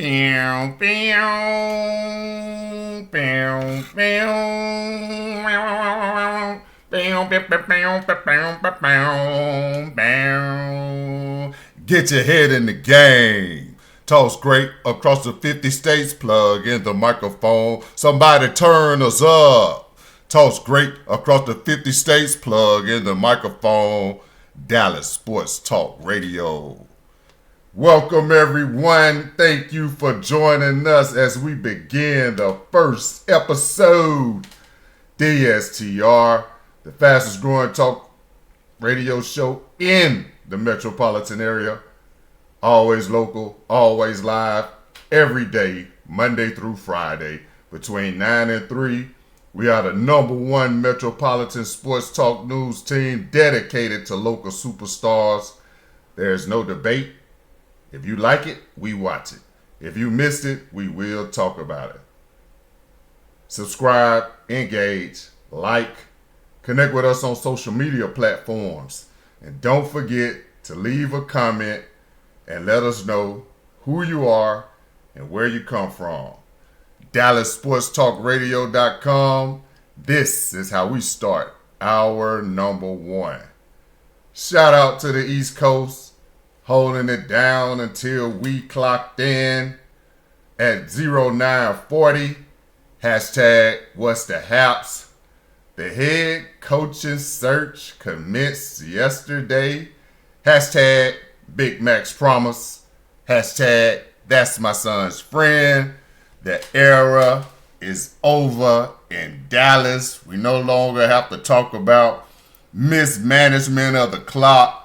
Pew, pew, pew, pew, Get your head in the game. Toss great across the 50 states. Plug in the microphone. Somebody turn us up. Toss great across the 50 states. Plug in the microphone. Dallas Sports Talk Radio. Welcome everyone. Thank you for joining us as we begin the first episode. DSTR, the fastest growing talk radio show in the metropolitan area. Always local, always live, every day, Monday through Friday, between 9 and 3. We are the number one metropolitan sports talk news team dedicated to local superstars. There's no debate. If you like it, we watch it. If you missed it, we will talk about it. Subscribe, engage, like, connect with us on social media platforms. And don't forget to leave a comment and let us know who you are and where you come from. DallasSportsTalkRadio.com. This is how we start our number one. Shout out to the East Coast, holding it down until we clocked in at 0940. Hashtag what's the haps. The head coaching search commenced yesterday. Hashtag Big Mac's promise. Hashtag that's my son's friend. The era is over in Dallas. We no longer have to talk about mismanagement of the clock,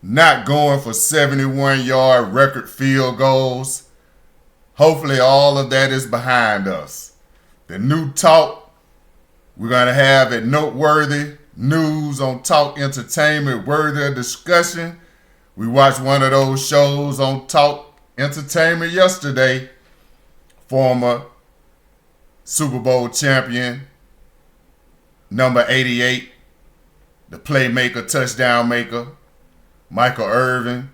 not going for 71-yard record field goals. Hopefully all of that is behind us. The new talk we're going to have at Noteworthy News on Talk Entertainment, worthy of discussion. We watched one of those shows on Talk Entertainment yesterday. Former Super Bowl champion, number 88, the playmaker, touchdown maker, Michael Irvin,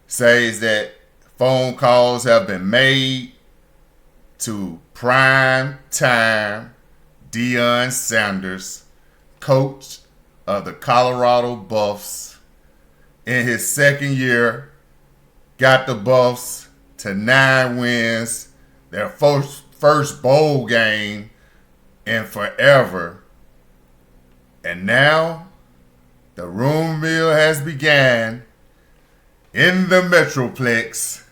says that phone calls have been made to prime time Deion Sanders, coach of the Colorado Buffs. In his second year, got the Buffs to 9 wins, their first bowl game in forever. And now the rumor mill has began in the Metroplex.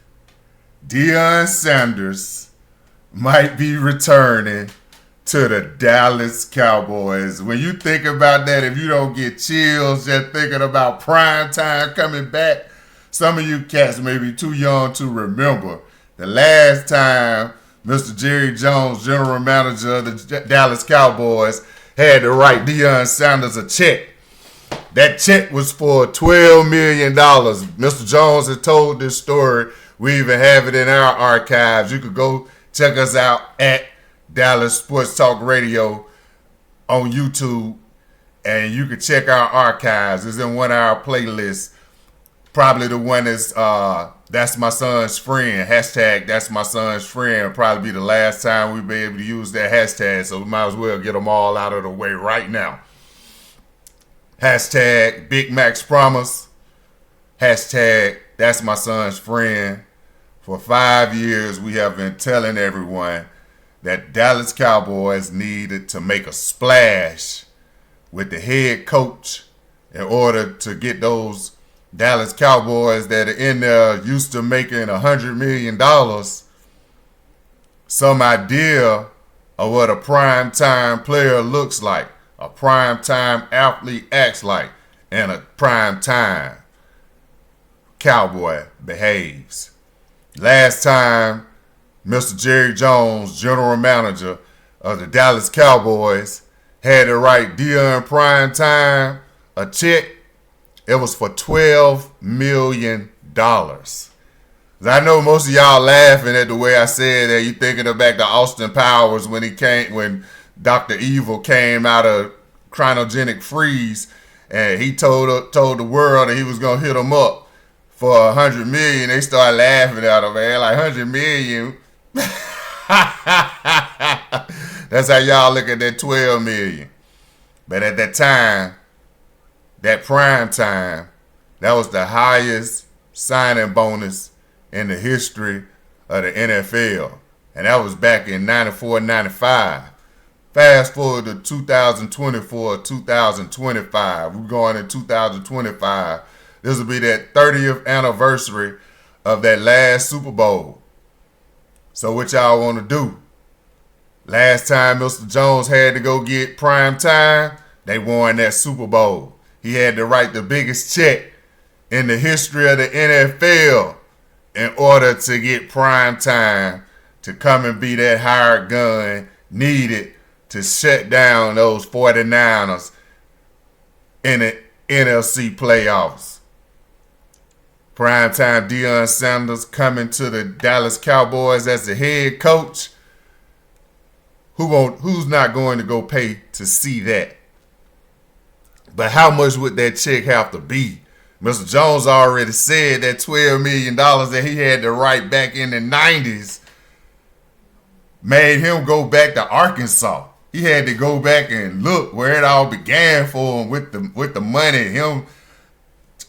Deion Sanders might be returning to the Dallas Cowboys. When you think about that, if you don't get chills just thinking about prime time coming back, some of you cats may be too young to remember the last time Mr. Jerry Jones, general manager of the Dallas Cowboys, had to write Deion Sanders a check. That check was for $12 million. Mr. Jones has told this story. We even have it in our archives. You could go check us out at Dallas Sports Talk Radio on YouTube, and you can check our archives. It's in one of our playlists. Probably the one that's my son's friend. Hashtag that's my son's friend. Probably be the last time we'll be able to use that hashtag, so we might as well get them all out of the way right now. Hashtag Big Mac's promise. Hashtag that's my son's friend. For 5 years, we have been telling everyone that Dallas Cowboys needed to make a splash with the head coach in order to get those Dallas Cowboys that are in there used to making $100 million some idea of what a primetime player looks like, a primetime athlete acts like, and a primetime Cowboy behaves. Last time Mr. Jerry Jones, general manager of the Dallas Cowboys, had to write Deion Primetime a check, it was for $12 million. I know most of y'all laughing at the way I said that. You thinking back to Austin Powers when Dr. Evil came out of cryogenic freeze, and he told the world that he was gonna hit him up for 100 million, they start laughing at him, man. Like 100 million. That's how y'all look at that 12 million. But at that time, that prime time, that was the highest signing bonus in the history of the NFL. And that was back in 94, 95. Fast forward to 2024, 2025. We're going in 2025. This will be that 30th anniversary of that last Super Bowl. So what y'all want to do? Last time Mr. Jones had to go get prime time, they won that Super Bowl. He had to write the biggest check in the history of the NFL in order to get prime time to come and be that hired gun needed to shut down those 49ers in the NFC playoffs. Primetime Deion Sanders coming to the Dallas Cowboys as the head coach. Who's not going to go pay to see that? But how much would that check have to be? Mr. Jones already said that $12 million that he had to write back in the 90s made him go back to Arkansas. He had to go back and look where it all began for him with the money. Him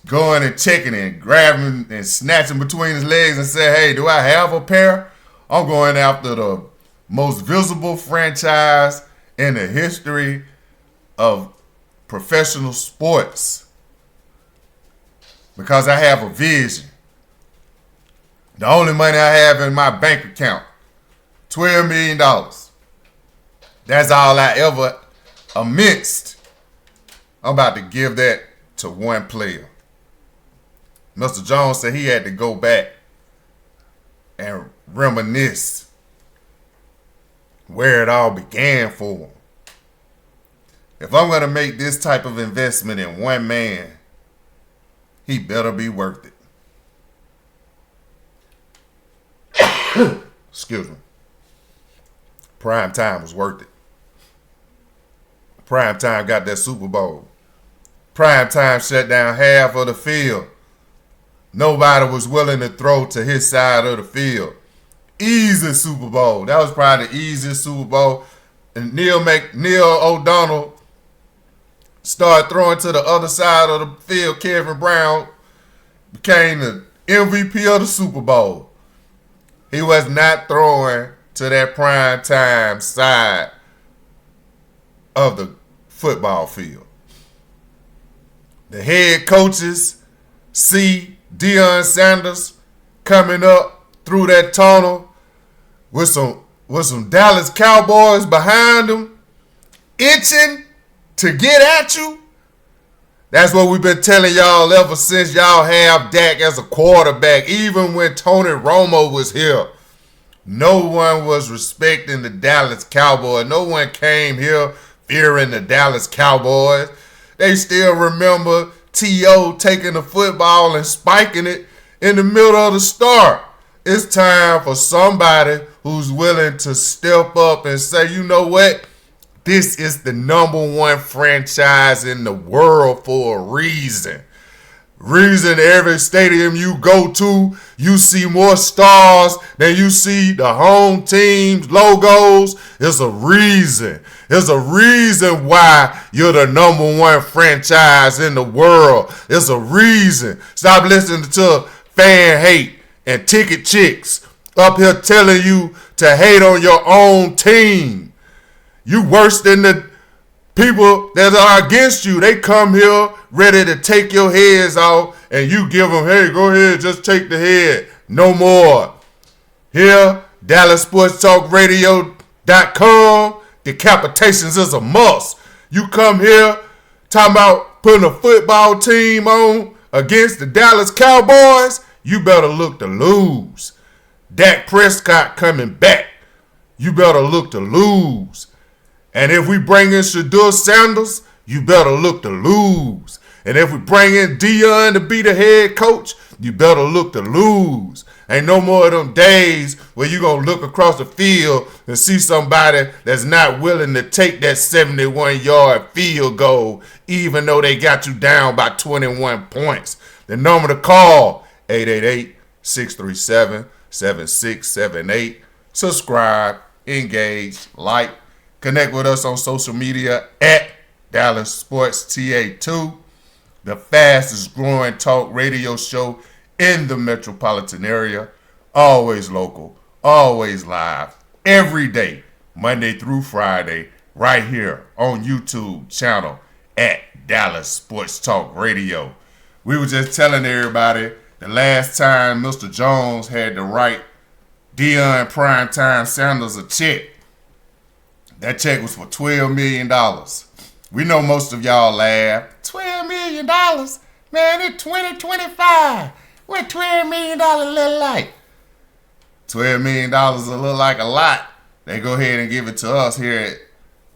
going and checking and grabbing and snatching between his legs and say, hey, do I have a pair? I'm going after the most visible franchise in the history of professional sports because I have a vision. The only money I have in my bank account, $12 million. That's all I ever amassed. I'm about to give that to one player. Mr. Jones said he had to go back and reminisce where it all began for him. If I'm going to make this type of investment in one man, he better be worth it. Excuse me. Prime time was worth it. Prime time got that Super Bowl. Prime time shut down half of the field. Nobody was willing to throw to his side of the field. Easy Super Bowl. That was probably the easiest Super Bowl. And Neil O'Donnell started throwing to the other side of the field. Kevin Brown became the MVP of the Super Bowl. He was not throwing to that prime time side of the football field. The head coaches see Deion Sanders coming up through that tunnel with some Dallas Cowboys behind him, itching to get at you. That's what we've been telling y'all ever since y'all have Dak as a quarterback. Even when Tony Romo was here, no one was respecting the Dallas Cowboys. No one came here fearing the Dallas Cowboys. They still remember T.O. taking the football and spiking it in the middle of the start. It's time for somebody who's willing to step up and say, you know what? This is the number one franchise in the world for a reason. Reason every stadium you go to, you see more stars than you see the home team's logos. It's a reason. There's a reason why you're the number one franchise in the world. There's a reason. Stop listening to fan hate and ticket chicks up here telling you to hate on your own team. You worse than the people that are against you. They come here ready to take your heads off and you give them, hey, go ahead, just take the head. No more. Here, DallasSportsTalkRadio.com, decapitations is a must. You come here talking about putting a football team on against the Dallas Cowboys, you better look to lose. Dak Prescott coming back. You better look to lose. And if we bring in Shedeur Sanders, you better look to lose. And if we bring in Deion to be the head coach, you better look to lose. Ain't no more of them days where you going to look across the field and see somebody that's not willing to take that 71-yard field goal, even though they got you down by 21 points. The number to call, 888-637-7678. Subscribe, engage, like, connect with us on social media at Dallas Sports TA2, the fastest growing talk radio show in the metropolitan area. Always local, always live, every day, Monday through Friday, right here on YouTube channel at Dallas Sports Talk Radio. We were just telling everybody the last time Mr. Jones had to write Deion Primetime Sanders a check. That check was for $12 million. We know most of y'all laugh. $12 million? Man, it's 2025. What $12 million look like? $12 million will look like a lot. They go ahead and give it to us here at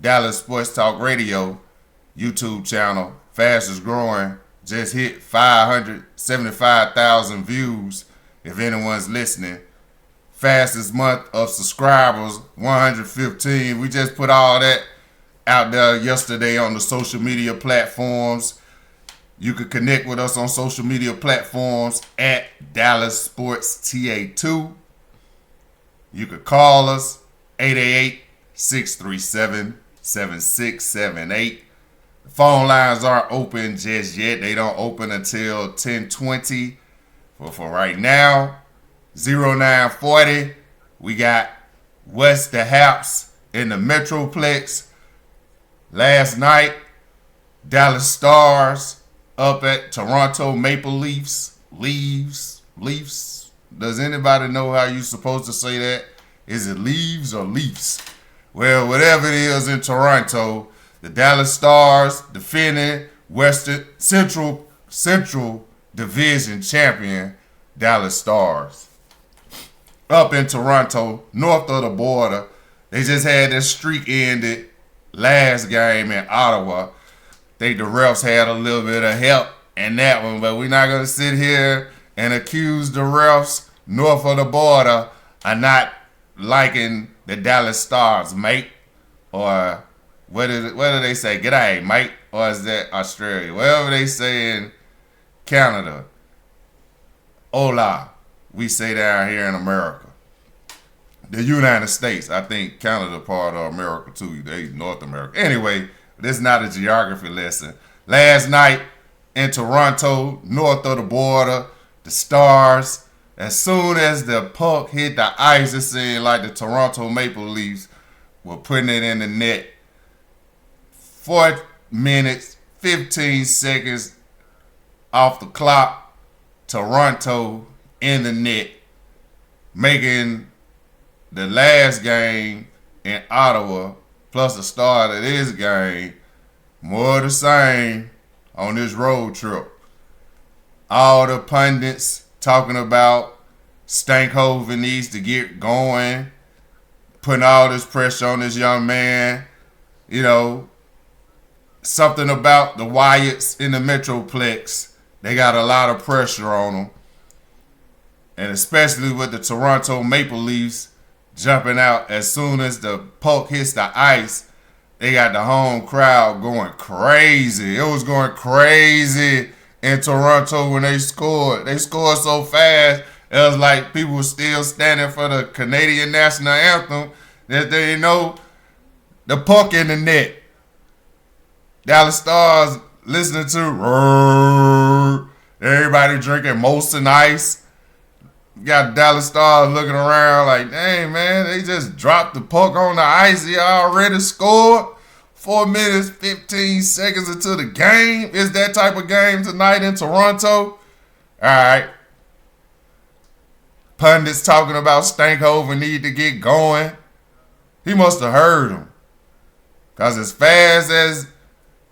Dallas Sports Talk Radio YouTube channel. Fastest growing. Just hit 575,000 views if anyone's listening. Fastest month of subscribers, 115. We just put all that out there yesterday on the social media platforms. You can connect with us on social media platforms at Dallas Sports TA2. You could call us 888-637-7678. The phone lines aren't open just yet. They don't open until 10:20. But for right now, 0940, we got West the Haps in the Metroplex. Last night, Dallas Stars up at Toronto Maple Leafs. Leafs. Does anybody know how you're supposed to say that? Is it Leaves or Leafs? Well, whatever it is in Toronto, the Dallas Stars defending Central Division champion Dallas Stars. Up in Toronto, north of the border, they just had this streak ended last game in Ottawa. I think the refs had a little bit of help in that one, but we're not going to sit here and accuse the refs north of the border of not liking the Dallas Stars, mate. Or what do they say? G'day, mate. Or is that Australia? Whatever they say in Canada. Hola, we say down here in America. The United States. I think Canada part of America too. They North America. Anyway, this is not a geography lesson. Last night in Toronto, north of the border, the Stars, as soon as the puck hit the ice, it seemed like the Toronto Maple Leafs were putting it in the net. 4 minutes, 15 seconds off the clock. Toronto in the net, making the last game in Ottawa plus the start of this game more the same on this road trip. All the pundits talking about Stankhoven needs to get going, putting all this pressure on this young man. You know, something about the Wyatts in the Metroplex. They got a lot of pressure on them. And especially with the Toronto Maple Leafs jumping out as soon as the puck hits the ice, they got the home crowd going crazy. It was going crazy in Toronto when they scored. They scored so fast, it was like people were still standing for the Canadian national anthem that they didn't know the puck in the net. Dallas Stars listening to everybody drinking Molson Ice. You got Dallas Stars looking around like, dang, man, they just dropped the puck on the ice. He already scored. 4 minutes, 15 seconds into the game. Is that type of game tonight in Toronto? All right. Pundits talking about Stankhoven need to get going. He must have heard him. Because as fast as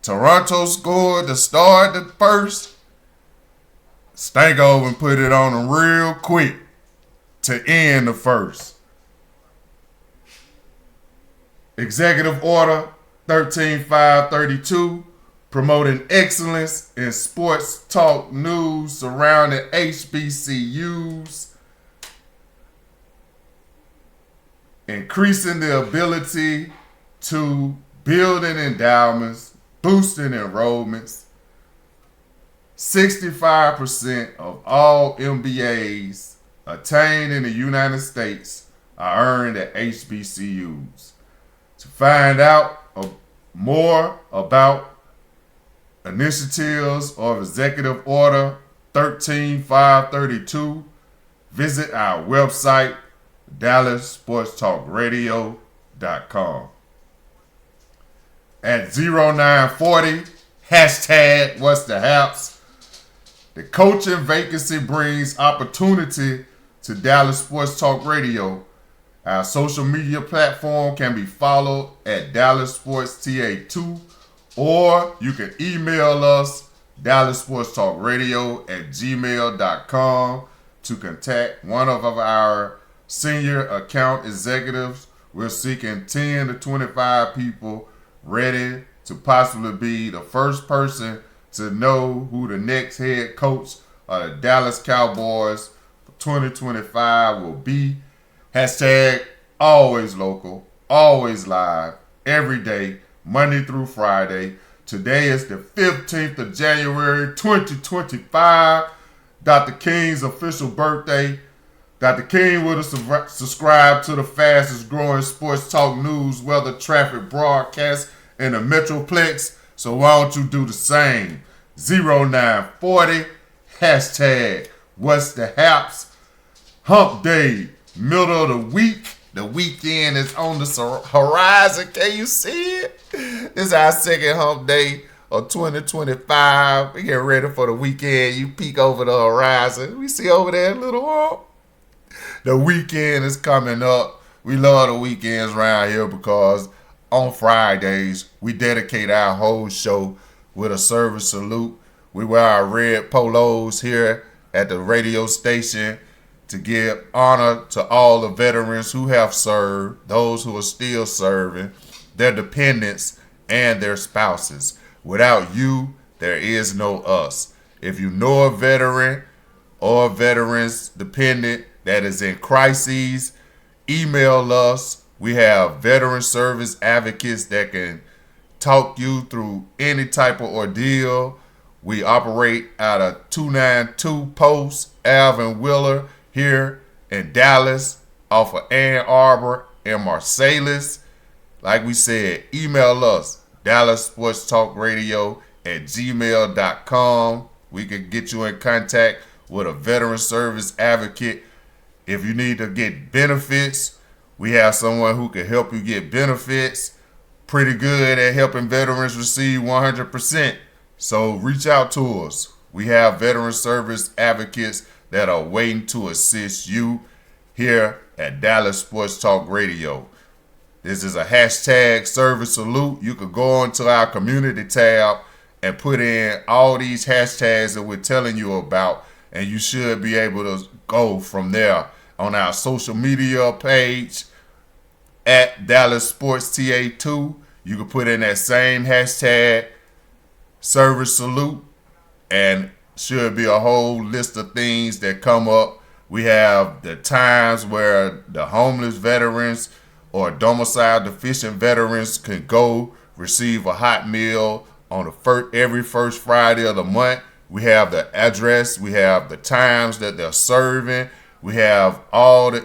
Toronto scored to start the first, Stankhoven put it on them real quick to end the first. Executive Order 13532, promoting excellence in sports talk news surrounding HBCUs, increasing the ability to building endowments, boosting enrollments, 65% of all MBAs attained in the United States are earned at HBCUs. To find out more about initiatives of Executive Order 13532, visit our website, DallasSportsTalkRadio.com. At 0940, hashtag what's the haps. The coaching vacancy brings opportunity to Dallas Sports Talk Radio. Our social media platform can be followed at Dallas Sports TA2, or you can email us DallasSportsTalkRadio@gmail.com to contact one of our senior account executives. We're seeking 10 to 25 people ready to possibly be the first person to know who the next head coach of the Dallas Cowboys for 2025 will be. Hashtag always local, always live, every day, Monday through Friday. Today is the 15th of January, 2025, Dr. King's official birthday. Dr. King would have subscribed to the fastest growing sports talk news, weather, traffic broadcast in the Metroplex. So why don't you do the same? 0940, hashtag what's the haps. Hump day, middle of the week. The weekend is on the horizon. Can you see it? This is our second hump day of 2025. We get ready for the weekend. You peek over the horizon. We see over there a little hump. The weekend is coming up. We love the weekends around here because on Fridays, we dedicate our whole show with a service salute. We wear our red polos here at the radio station to give honor to all the veterans who have served, those who are still serving, their dependents, and their spouses. Without you, there is no us. If you know a veteran or a veteran's dependent that is in crises, email us. We have veteran service advocates that can talk you through any type of ordeal. We operate out of 292 Post Ave and Wheeler here in Dallas, off of Ann Arbor and Marsalis. Like we said, email us, DallasSportsTalkRadio@gmail.com. We can get you in contact with a veteran service advocate. If you need to get benefits, we have someone who can help you get benefits. Pretty good at helping veterans receive 100%. So reach out to us. We have veteran service advocates that are waiting to assist you here at Dallas Sports Talk Radio. This is a hashtag service salute. You could go onto our community tab and put in all these hashtags that we're telling you about, and you should be able to go from there. On our social media page at Dallas Sports TA2, you can put in that same hashtag service salute, and should be a whole list of things that come up. We have the times where the homeless veterans or domicile deficient veterans can go receive a hot meal on every first Friday of the month. We have the address, we have the times that they're serving, we have all the